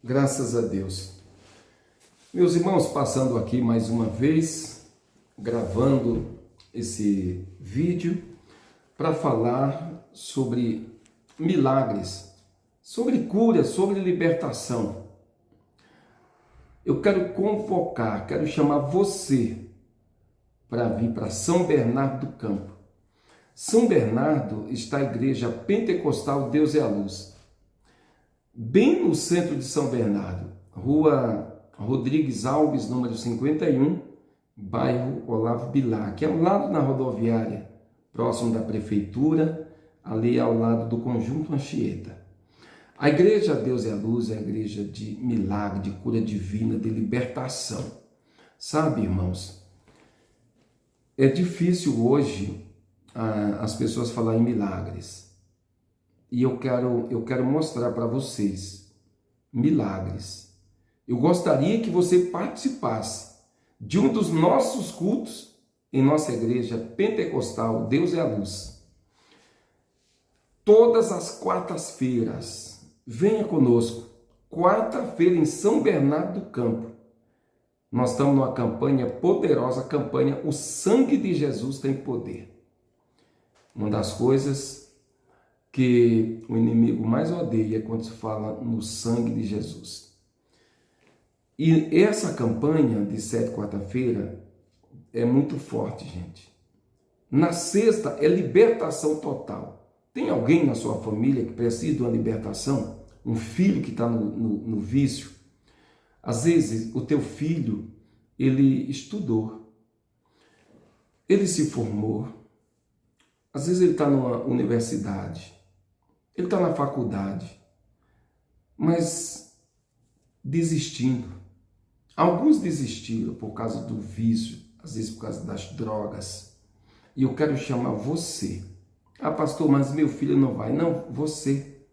Graças a Deus. Meus irmãos, passando aqui mais uma vez, gravando esse vídeo para falar sobre milagres, sobre cura, sobre libertação. Eu quero convocar, quero chamar você para vir para São Bernardo do Campo. São Bernardo está a igreja pentecostal Deus é a Luz. Bem no centro de São Bernardo, Rua Rodrigues Alves, número 51, bairro Olavo Bilac, que é ao lado na rodoviária, próximo da prefeitura, ali ao lado do Conjunto Anchieta. A igreja Deus é a Luz é a igreja de milagre, de cura divina, de libertação. Sabe, irmãos, é difícil hoje as pessoas falarem em milagres. E eu quero mostrar para vocês milagres. Eu gostaria que você participasse de um dos nossos cultos em nossa igreja pentecostal Deus é a Luz. Todas as quartas-feiras, venha conosco. Quarta-feira em São Bernardo do Campo. Nós estamos numa campanha poderosa, a campanha O Sangue de Jesus tem poder. Uma das coisas que o inimigo mais odeia é quando se fala no sangue de Jesus. E essa campanha de 7 quarta-feira é muito forte, gente. Na sexta é libertação total. Tem alguém na sua família que precisa de uma libertação? Um filho que está no vício? Às vezes o teu filho, ele estudou, ele se formou, às vezes ele está numa universidade, ele está na faculdade, mas desistindo. Alguns desistiram por causa do vício, às vezes por causa das drogas. E eu quero chamar você. Ah, pastor, mas meu filho não vai. Não, você.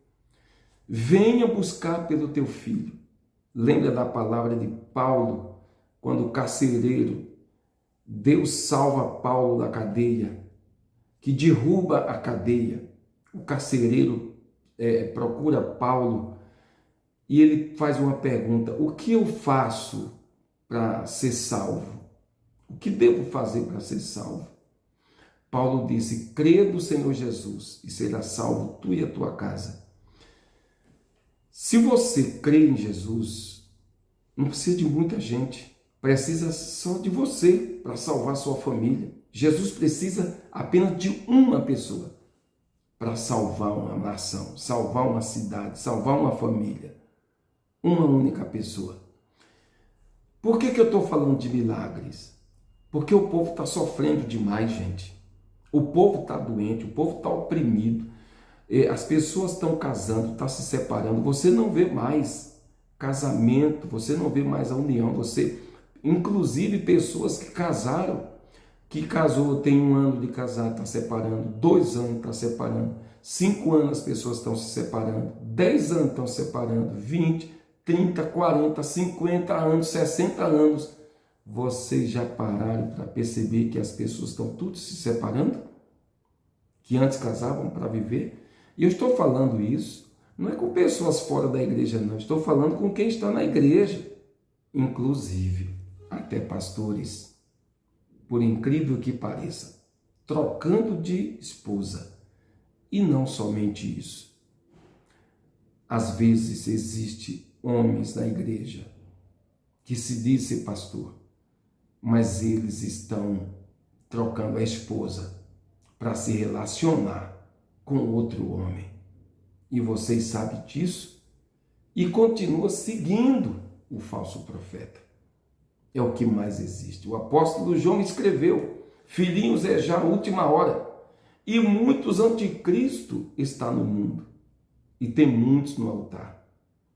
Venha buscar pelo teu filho. Lembra da palavra de Paulo, quando o carcereiro, Deus salva Paulo da cadeia, que derruba a cadeia. O carcereiro procura Paulo e ele faz uma pergunta: o que eu faço para ser salvo? O que devo fazer para ser salvo? Paulo disse: crê no Senhor Jesus e será salvo tu e a tua casa. Se você crê em Jesus, não precisa de muita gente, precisa só de você para salvar sua família. Jesus precisa apenas de uma pessoa para salvar uma nação, salvar uma cidade, salvar uma família. Uma única pessoa. Por que eu estou falando de milagres? Porque o povo está sofrendo demais, gente. O povo está doente, o povo está oprimido. As pessoas estão casando, estão se separando. Você não vê mais casamento, você não vê mais a união. Inclusive pessoas que casaram, que casou, tem 1 ano de casado, está separando, 2 anos está separando, 5 anos as pessoas estão se separando, 10 anos estão se separando, 20, 30, 40, 50 anos, 60 anos. Vocês já pararam para perceber que as pessoas estão tudo se separando? Que antes casavam para viver? E eu estou falando isso, não é com pessoas fora da igreja, não. Estou falando com quem está na igreja, inclusive até pastores. Por incrível que pareça, trocando de esposa. E não somente isso. Às vezes existe homens na igreja que se diz ser pastor, mas eles estão trocando a esposa para se relacionar com outro homem. E vocês sabem disso e continua seguindo o falso profeta. É o que mais existe. O apóstolo João escreveu: filhinhos, é já a última hora, e muitos anticristo está no mundo, e tem muitos no altar.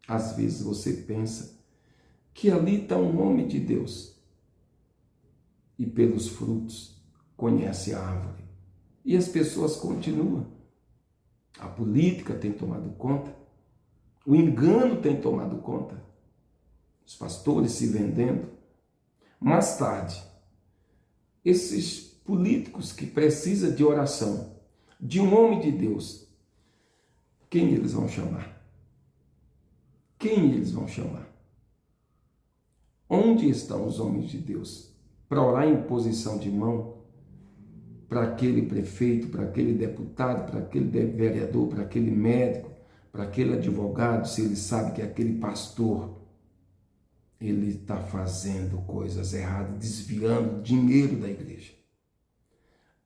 Às vezes você pensa que ali está um homem de Deus, e pelos frutos conhece a árvore. E as pessoas continuam. A política tem tomado conta, o engano tem tomado conta, os pastores se vendendo. Mais tarde, esses políticos que precisam de oração, de um homem de Deus, quem eles vão chamar? quem eles vão chamar? Onde estão os homens de Deus para orar em posição de mão para aquele prefeito, para aquele deputado, para aquele vereador, para aquele médico, para aquele advogado, se ele sabe que aquele pastor ele está fazendo coisas erradas, desviando dinheiro da igreja?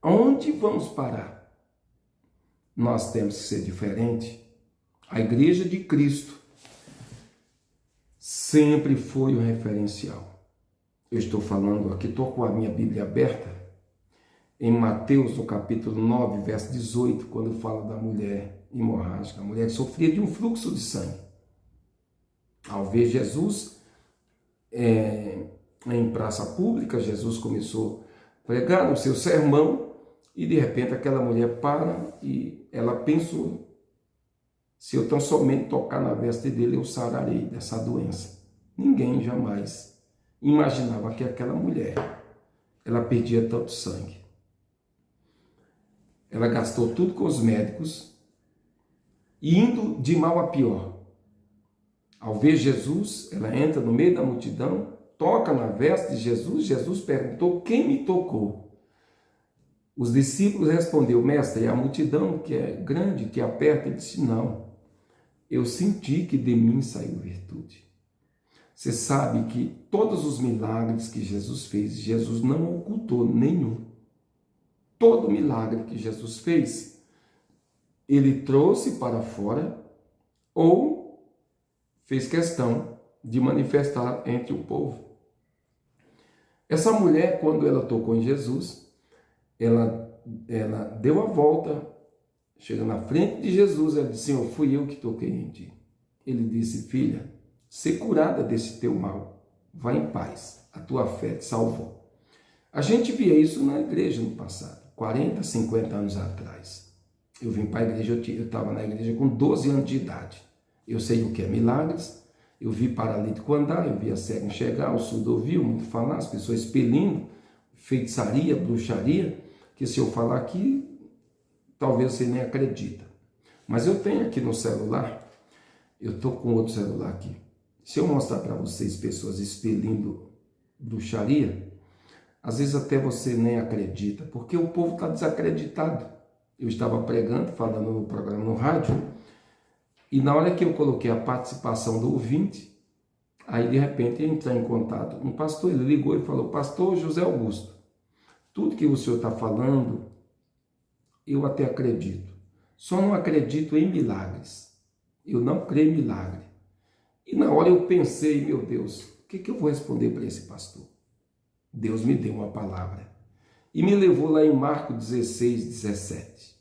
Onde vamos parar? Nós temos que ser diferente. A igreja de Cristo sempre foi o referencial. Eu estou falando aqui, estou com a minha Bíblia aberta, em Mateus, no capítulo 9, verso 18, quando fala da mulher hemorrágica, a mulher que sofria de um fluxo de sangue. Ao ver Jesus em praça pública, Jesus começou a pregar no seu sermão e de repente aquela mulher para e ela pensou: se eu tão somente tocar na veste dele, eu sararei dessa doença. Ninguém jamais imaginava que aquela mulher, ela perdia tanto sangue. Ela gastou tudo com os médicos, e indo de mal a pior. Ao ver Jesus, ela entra no meio da multidão, toca na veste de Jesus. Jesus perguntou: quem me tocou? Os discípulos responderam: mestre, é a multidão que é grande, que aperta. Ele disse: não, eu senti que de mim saiu virtude. Você sabe que todos os milagres que Jesus fez, Jesus não ocultou nenhum. Todo milagre que Jesus fez, ele trouxe para fora ou fez questão de manifestar entre o povo. Essa mulher, quando ela tocou em Jesus, ela deu a volta, chega na frente de Jesus, ela disse: Senhor, fui eu que toquei em ti. Ele disse: filha, ser curada desse teu mal, vai em paz, a tua fé te salvou. A gente via isso na igreja no passado, 40, 50 anos atrás. Eu vim para a igreja, eu estava na igreja com 12 anos de idade. Eu sei o que é milagres, eu vi paralítico andar, eu vi a cego enxergar, o surdo ouvir, o mudo falar, as pessoas expelindo, feitiçaria, bruxaria, que se eu falar aqui, talvez você nem acredita. Mas eu tenho aqui no celular, eu estou com outro celular aqui. Se eu mostrar para vocês pessoas expelindo bruxaria, às vezes até você nem acredita, porque o povo está desacreditado. Eu estava pregando, falando no programa no rádio, e na hora que eu coloquei a participação do ouvinte, aí de repente entra em contato um pastor, ele ligou e falou: pastor José Augusto, tudo que o senhor está falando, eu até acredito, só não acredito em milagres, eu não creio em milagre. E na hora eu pensei: meu Deus, o que eu vou responder para esse pastor? Deus me deu uma palavra e me levou lá em Marcos 16, 17.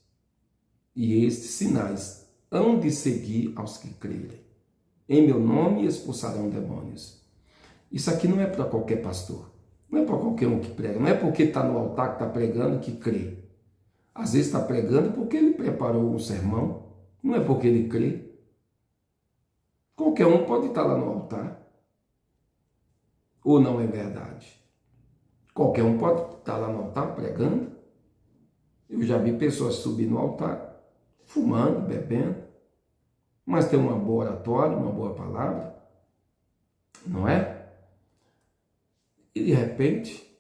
E estes sinais hão de seguir aos que crerem. Em meu nome expulsarão demônios. Isso aqui não é para qualquer pastor, não é para qualquer um que prega, não é porque está no altar que está pregando que crê. Às vezes está pregando porque ele preparou um sermão, não é porque ele crê. Qualquer um pode estar lá no altar. Ou não é verdade? Qualquer um pode estar lá no altar pregando. Eu já vi pessoas subir no altar, fumando, bebendo, mas tem uma boa oratória, uma boa palavra, não é? E de repente,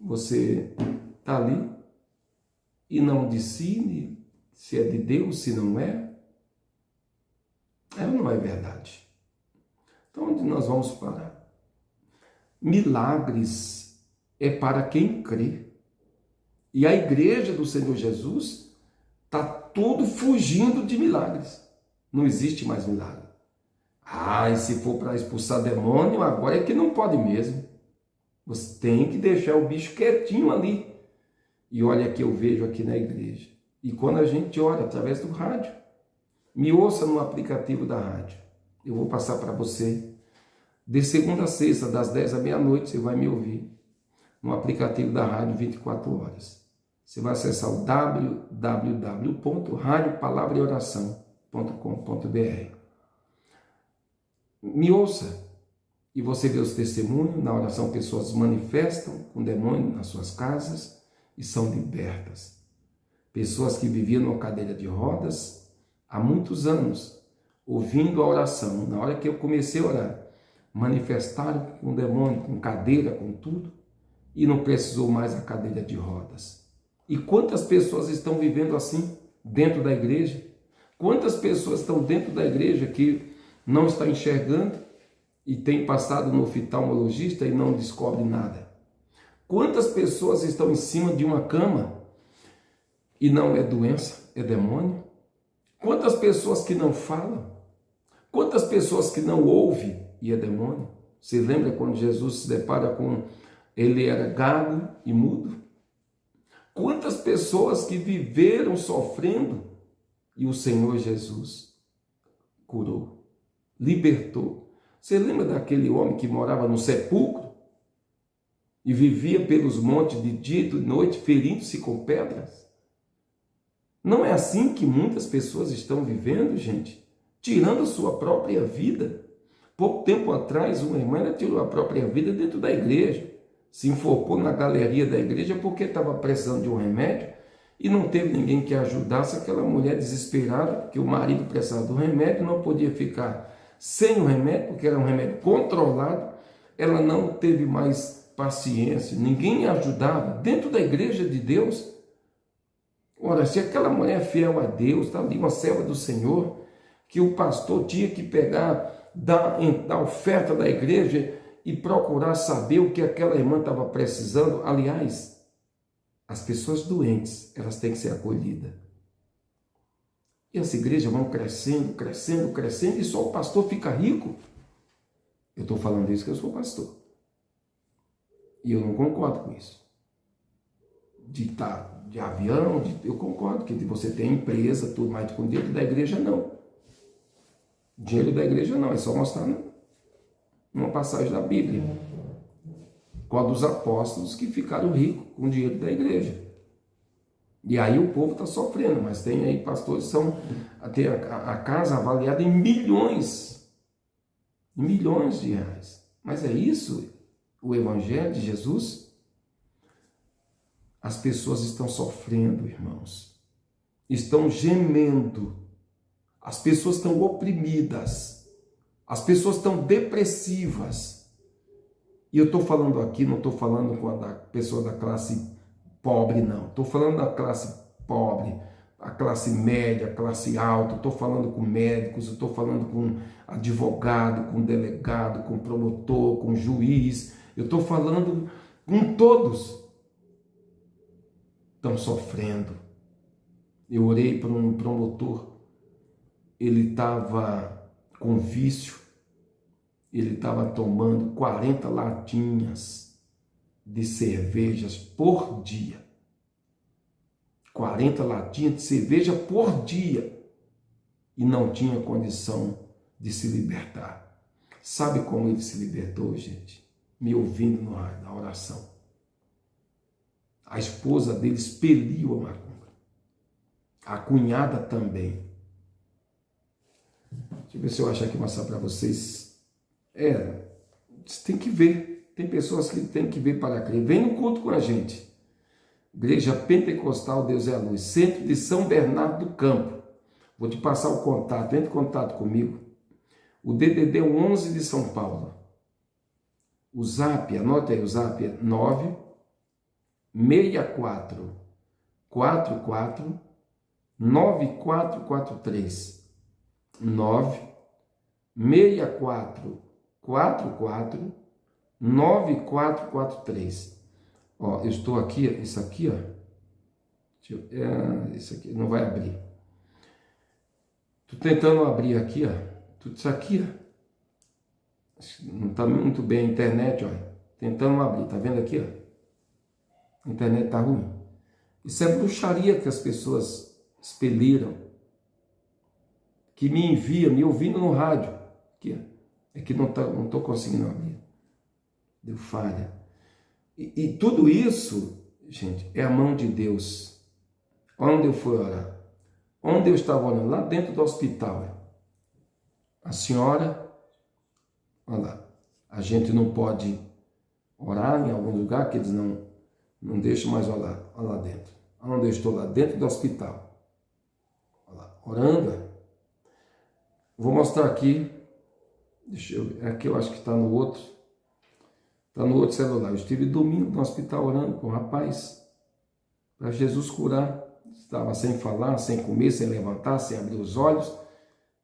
você está ali e não decide se é de Deus, se não é. É ou não é verdade? Então, onde nós vamos parar? Milagres é para quem crê. E a igreja do Senhor Jesus está todo fugindo de milagres. Não existe mais milagre. E se for para expulsar demônio, agora é que não pode mesmo. Você tem que deixar o bicho quietinho ali. E olha que eu vejo aqui na igreja. E quando a gente ora através do rádio, me ouça no aplicativo da rádio. Eu vou passar para você. De segunda a sexta, das 10 à meia-noite, você vai me ouvir no aplicativo da rádio 24 horas. Você vai acessar o www.radiopalavraeoração.com.br. Me ouça e você vê os testemunhos. Na oração, pessoas manifestam com demônio nas suas casas e são libertas. Pessoas que viviam numa cadeira de rodas há muitos anos, ouvindo a oração, na hora que eu comecei a orar, manifestaram com o demônio, com cadeira, com tudo, e não precisou mais a cadeira de rodas. E quantas pessoas estão vivendo assim dentro da igreja? Quantas pessoas estão dentro da igreja que não está enxergando e tem passado no oftalmologista e não descobre nada? Quantas pessoas estão em cima de uma cama e não é doença, é demônio? Quantas pessoas que não falam? Quantas pessoas que não ouvem e é demônio? Você lembra quando Jesus se depara com... Ele era gago e mudo? Quantas pessoas que viveram sofrendo e o Senhor Jesus curou, libertou. Você lembra daquele homem que morava no sepulcro e vivia pelos montes de dia e de noite, ferindo-se com pedras? Não é assim que muitas pessoas estão vivendo, gente? Tirando a sua própria vida. Pouco tempo atrás, uma irmã tirou a própria vida dentro da igreja. Se enforcou na galeria da igreja porque estava precisando de um remédio e não teve ninguém que ajudasse aquela mulher desesperada, porque o marido precisava do remédio, não podia ficar sem o remédio, porque era um remédio controlado. Ela não teve mais paciência, ninguém a ajudava dentro da igreja de Deus. Ora, se aquela mulher é fiel a Deus, está ali uma serva do Senhor, que o pastor tinha que pegar da oferta da igreja e procurar saber o que aquela irmã estava precisando. Aliás, as pessoas doentes, elas têm que ser acolhidas. E as igrejas vão crescendo, crescendo, crescendo, e só o pastor fica rico. Eu estou falando isso que eu sou pastor. E eu não concordo com isso. De avião, eu concordo que você tem empresa, tudo, mas com dinheiro da igreja não. Dinheiro da igreja não, é só mostrar numa passagem da Bíblia. Qual dos apóstolos que ficaram ricos com o dinheiro da igreja. E aí o povo está sofrendo, mas tem aí pastores que tem a casa avaliada em milhões de reais. Mas é isso o evangelho de Jesus? As pessoas estão sofrendo, irmãos. Estão gemendo. As pessoas estão oprimidas. As pessoas estão depressivas. E eu estou falando aqui, não estou falando com a pessoa da classe pobre, não. Estou falando da classe pobre, a classe média, a classe alta. Estou falando com médicos, estou falando com advogado, com delegado, com promotor, com juiz. Eu estou falando com todos. Estão sofrendo. Eu orei para um promotor. Ele estava com vício. Ele estava tomando 40 latinhas de cervejas por dia. 40 latinhas de cerveja por dia. E não tinha condição de se libertar. Sabe como ele se libertou, gente? Me ouvindo na oração. A esposa dele expeliu a macumba. A cunhada também. Deixa eu ver se eu acho aqui mostrar para vocês. Você tem que ver. Tem pessoas que têm que ver para crer. Vem no culto com a gente. Igreja Pentecostal Deus é a Luz. Centro de São Bernardo do Campo. Vou te passar o contato. Entre em contato comigo. O DDD 11 de São Paulo. O Zap, anote aí o Zap, é 964 44 9443. 964 44 9443. Ó, eu estou aqui, isso aqui, ó. Isso aqui não vai abrir. Estou tentando abrir aqui, ó. Tudo isso aqui, ó. Não está muito bem a internet, ó. Tentando abrir, tá vendo aqui, ó? A internet tá ruim. Isso é bruxaria que as pessoas expeliram. Que me envia, me ouvindo no rádio. Aqui, ó. É que não estou conseguindo abrir. Deu falha. E tudo isso, gente, é a mão de Deus. Onde eu fui orar? Onde eu estava orando? Lá dentro do hospital. A senhora, olha lá, a gente não pode orar em algum lugar que eles não deixam mais orar. Olha lá dentro. Onde eu estou? Lá dentro do hospital. Olha lá, orando. Vou mostrar aqui. Deixa eu ver. Aqui eu acho que está no outro. Está no outro celular. Eu estive domingo no hospital orando com um rapaz para Jesus curar. Estava sem falar, sem comer, sem levantar, sem abrir os olhos.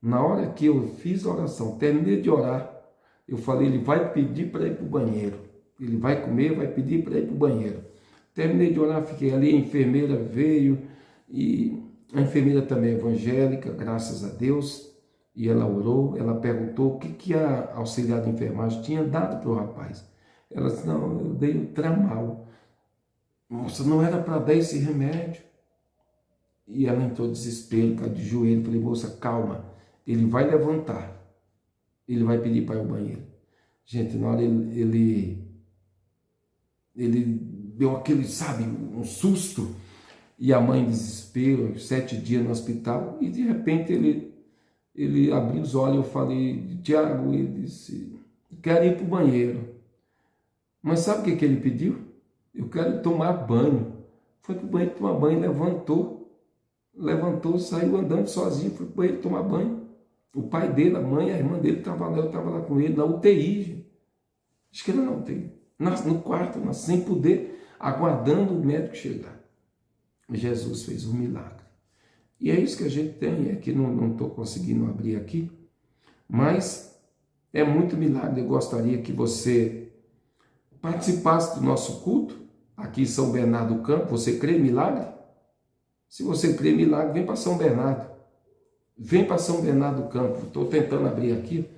Na hora que eu fiz a oração, terminei de orar, eu falei, ele vai pedir para ir para o banheiro. Ele vai comer, vai pedir para ir para o banheiro. Terminei de orar, fiquei ali, a enfermeira veio, e a enfermeira também é evangélica, graças a Deus, e ela orou, ela perguntou o que a auxiliar de enfermagem tinha dado para o rapaz. Ela disse, não, eu dei o Tramal. Moça, não era para dar esse remédio. E ela entrou em desespero, caiu de joelho, falei, moça, calma, ele vai levantar, ele vai pedir para ir ao banheiro. Gente, na hora ele deu aquele, sabe, um susto, e a mãe em desespero, 7 dias no hospital, e de repente ele abriu os olhos, eu falei, Tiago, ele disse, quero ir para o banheiro. Mas sabe o que ele pediu? Eu quero tomar banho. Foi para o banheiro tomar banho, levantou, saiu andando sozinho, foi para o banheiro tomar banho. O pai dele, a mãe, a irmã dele estava lá, eu estava lá com ele, na UTI, gente. Acho que ele na UTI, no quarto, sem poder, aguardando o médico chegar. Jesus fez um milagre. E é isso que a gente tem, aqui não estou conseguindo abrir aqui, mas é muito milagre. Eu gostaria que você participasse do nosso culto, aqui em São Bernardo do Campo. Você crê em milagre? Se você crê em milagre, vem para São Bernardo. Vem para São Bernardo do Campo. Estou tentando abrir aqui,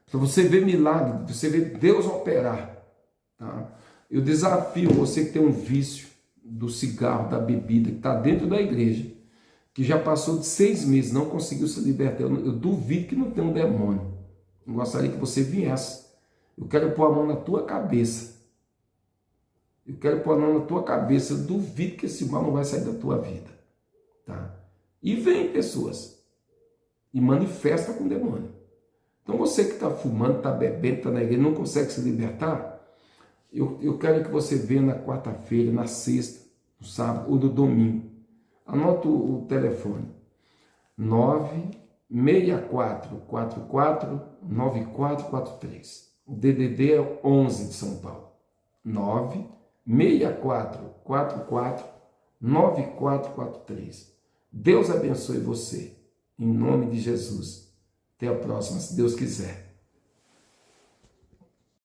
para você ver milagre, você ver Deus operar. Tá? Eu desafio você que tem um vício do cigarro, da bebida, que está dentro da igreja, que já passou de 6 meses, não conseguiu se libertar. Eu duvido que não tem um demônio. Eu gostaria que você viesse. Eu quero pôr a mão na tua cabeça. Eu quero pôr a mão na tua cabeça. Eu duvido que esse mal não vai sair da tua vida. Tá? E vem pessoas e manifesta com o demônio. Então você que está fumando, está bebendo, está na igreja, não consegue se libertar, eu quero que você venha na quarta-feira, na sexta, no sábado ou no domingo. Anota o telefone. 964449443. O DDD é 11 de São Paulo. 964449443. Deus abençoe você. Em nome de Jesus. Até a próxima, se Deus quiser.